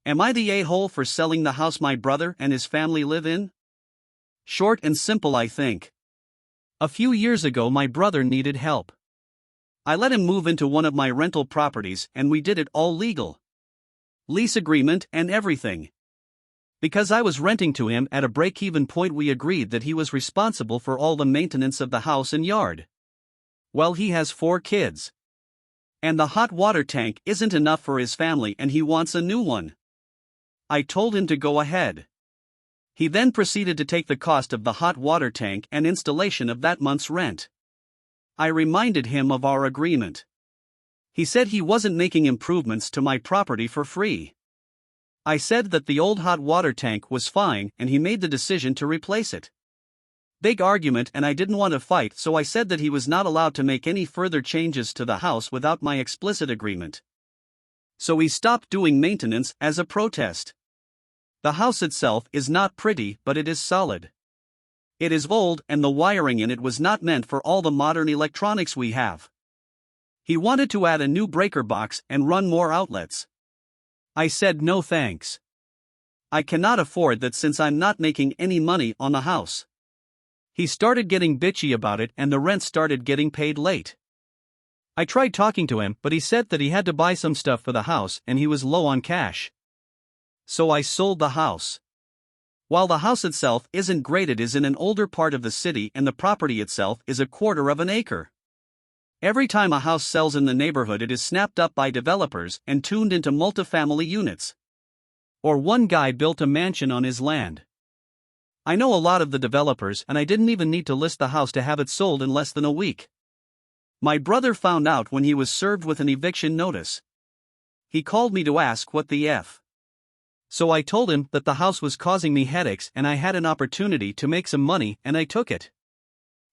Am I the a-hole for selling the house my brother and his family live in? Short and simple, I think. A few years ago, my brother needed help. I let him move into one of my rental properties, and we did it all legal. Lease agreement and everything. Because I was renting to him at a break-even point, we agreed that he was responsible for all the maintenance of the house and yard. Well, he has 4 kids. And the hot water tank isn't enough for his family, and he wants a new one. I told him to go ahead. He then proceeded to take the cost of the hot water tank and installation of that month's rent. I reminded him of our agreement. He said he wasn't making improvements to my property for free. I said that the old hot water tank was fine, and he made the decision to replace it. Big argument, and I didn't want to fight, so I said that he was not allowed to make any further changes to the house without my explicit agreement. So he stopped doing maintenance as a protest. The house itself is not pretty, but it is solid. It is old, and the wiring in it was not meant for all the modern electronics we have. He wanted to add a new breaker box and run more outlets. I said no thanks. I cannot afford that since I'm not making any money on the house. He started getting bitchy about it, and the rent started getting paid late. I tried talking to him, but he said that he had to buy some stuff for the house and he was low on cash. So I sold the house. While the house itself isn't great, it is in an older part of the city, and the property itself is 1/4 of an acre. Every time a house sells in the neighborhood, it is snapped up by developers and tuned into multifamily units. Or one guy built a mansion on his land. I know a lot of the developers, and I didn't even need to list the house to have it sold in less than a week. My brother found out when he was served with an eviction notice. He called me to ask what the F. So I told him that the house was causing me headaches and I had an opportunity to make some money, and I took it.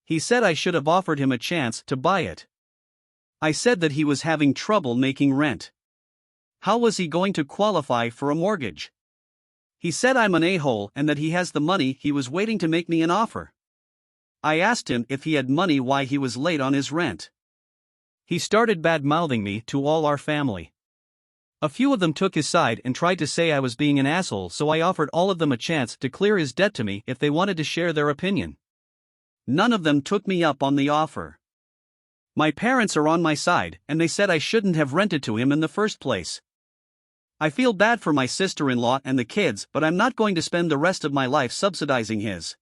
He said I should have offered him a chance to buy it. I said that he was having trouble making rent. How was he going to qualify for a mortgage? He said I'm an a-hole and that he has the money. He was waiting to make me an offer. I asked him if he had money, why he was late on his rent. He started bad-mouthing me to all our family. A few of them took his side and tried to say I was being an asshole, so I offered all of them a chance to clear his debt to me if they wanted to share their opinion. None of them took me up on the offer. My parents are on my side, and they said I shouldn't have rented to him in the first place. I feel bad for my sister-in-law and the kids, but I'm not going to spend the rest of my life subsidizing his